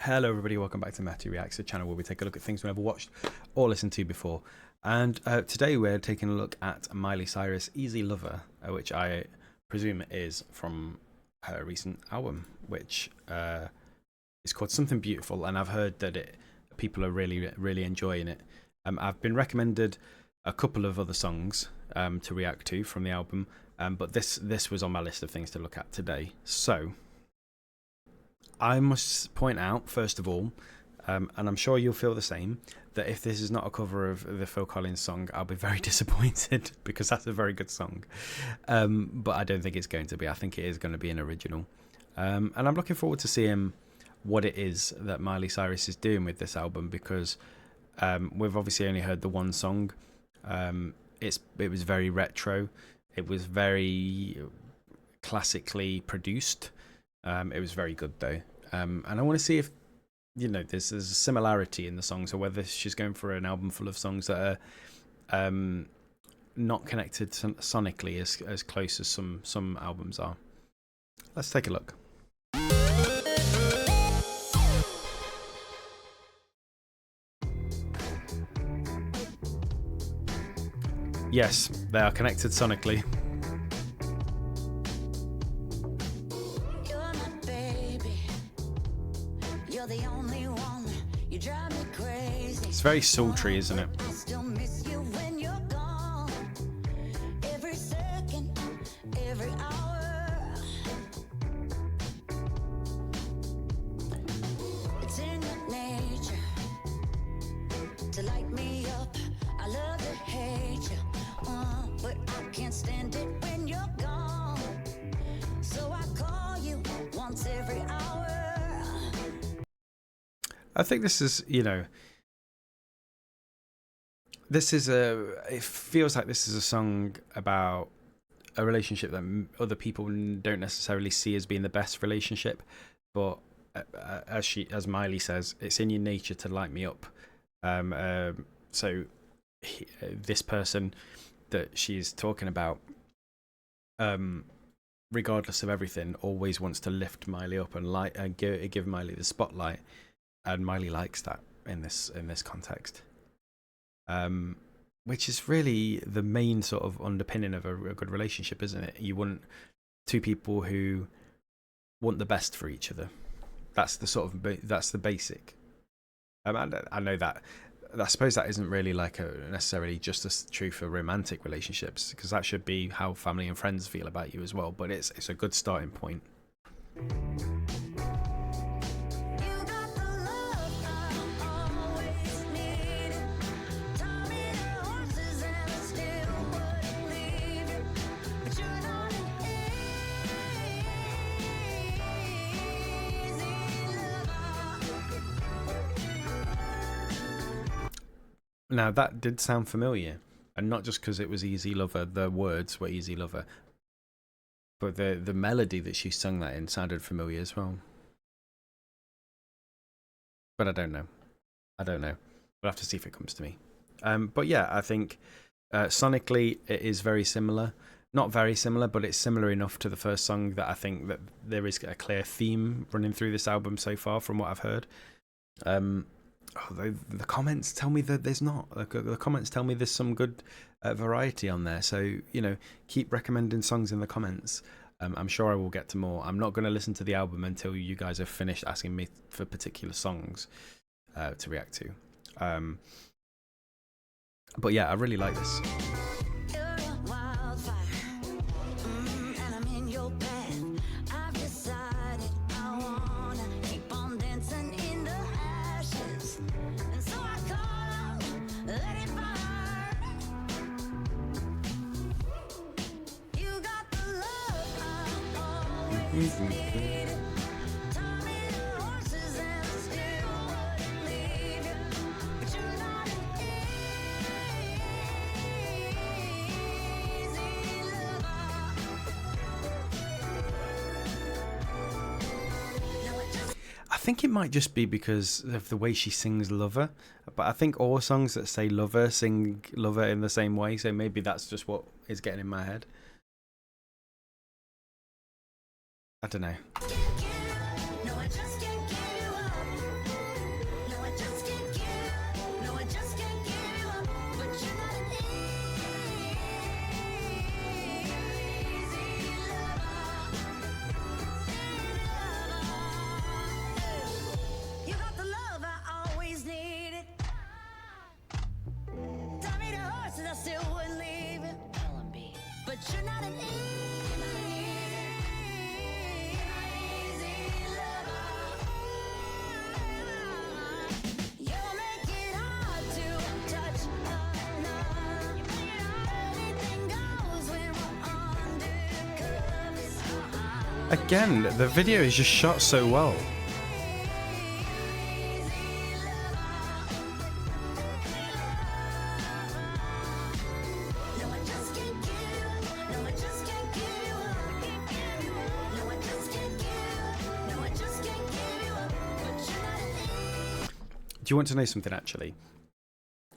Hello everybody, welcome back to Matty Reacts, the channel where we take a look at things we never watched or listened to before. And today we're taking a look at Miley Cyrus' Easy Lover, which I presume is from her recent album, which is called Something Beautiful, and I've heard that people are really enjoying it. I've been recommended a couple of other songs to react to from the album, but this was on my list of things to look at today. So I must point out, first of all, and I'm sure you'll feel the same, that if this is not a cover of the Phil Collins song, I'll be very disappointed because that's a very good song. But I don't think it's going to be. I think it is going to be an original. And I'm looking forward to seeing what it is that Miley Cyrus is doing with this album, because we've obviously only heard the one song. It was very retro. It was very classically produced. It was very good though, and I want to see if there's a similarity in the songs, or whether she's going for an album full of songs that are not connected sonically as close as some albums are. Let's take a look. Yes, they are connected sonically. The only one, you drive me crazy. It's very sultry, isn't it? I still miss you when you're gone. Every second, every hour. It's in your nature to light me up. I love to hate you, but I can't stand it when you're gone. So I call you once every hour. I think this is, it feels like this is a song about a relationship that other people don't necessarily see as being the best relationship, but as Miley says, it's in your nature to light me up. So this person that she's talking about, regardless of everything, always wants to lift Miley up and give Miley the spotlight. And Miley likes that in this context, which is really the main sort of underpinning of a good relationship, isn't it? You want two people who want the best for each other. That's the basic. I know that. I suppose that isn't really like necessarily just true for romantic relationships, because that should be how family and friends feel about you as well. But it's a good starting point. Now that did sound familiar, and not just because it was Easy Lover, the words were Easy Lover, but the melody that she sung that in sounded familiar as well. But I don't know. We'll have to see if it comes to me. But yeah, I think sonically it is very similar. Not very similar, but it's similar enough to the first song that I think that there is a clear theme running through this album so far from what I've heard. The comments tell me that there's not. The comments tell me there's some good variety on there. So, keep recommending songs in the comments. I'm sure I will get to more. I'm not going to listen to the album until you guys have finished asking me for particular songs to react to. But yeah, I really like this. I think it might just be because of the way she sings Lover, but I think all songs that say Lover sing Lover in the same way, so maybe that's just what is getting in my head. I don't know. Again, the video is just shot so well. Do you want to know something, actually?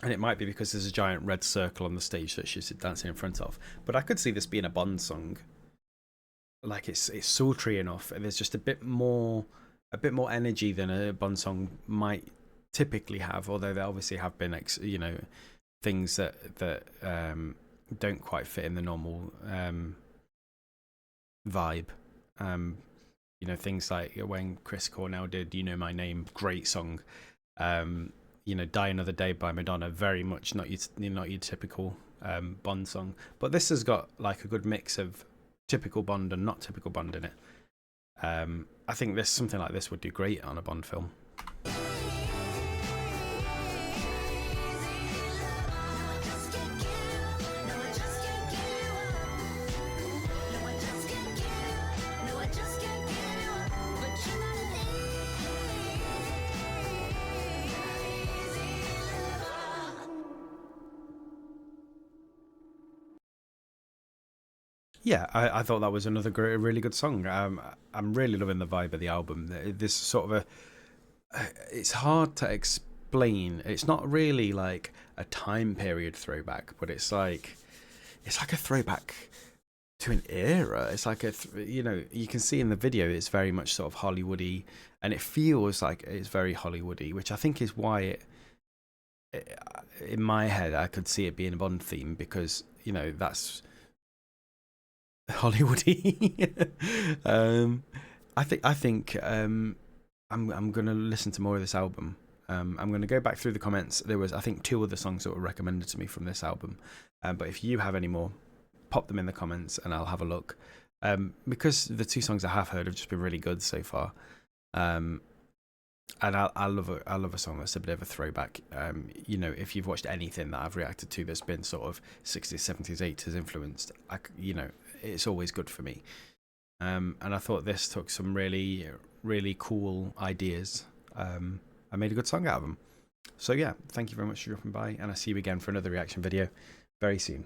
And it might be because there's a giant red circle on the stage that she's dancing in front of. But I could see this being a Bond song. Like, it's sultry enough, and there's just a bit more energy than a Bond song might typically have. Although there obviously have been, you know, things that don't quite fit in the normal vibe. You know, things like when Chris Cornell did "You Know My Name," great song. You know, "Die Another Day" by Madonna, very much not your typical Bond song. But this has got like a good mix of typical Bond and not typical Bond in it. I think something like this would do great on a Bond film. Yeah, I thought that was another really good song. I'm really loving the vibe of the album. This sort of it's hard to explain. It's not really like a time period throwback, but it's like a throwback to an era. It's like you know, you can see in the video it's very much sort of Hollywoody, and it feels like it's very Hollywoody, which I think is why in my head I could see it being a Bond theme, because you know that's Hollywoody. I think I'm gonna listen to more of this album. I'm gonna go back through the comments. There was, I think, 2 other songs that were recommended to me from this album. But if you have any more, pop them in the comments and I'll have a look. Because the 2 songs I have heard have just been really good so far. And I love a song that's a bit of a throwback. You know, if you've watched anything that I've reacted to that's been sort of 60s, 70s, 80s influenced, you know, it's always good for me. And I thought this took some really, really cool ideas. I made a good song out of them. So yeah, thank you very much for dropping by, and I'll see you again for another reaction video very soon.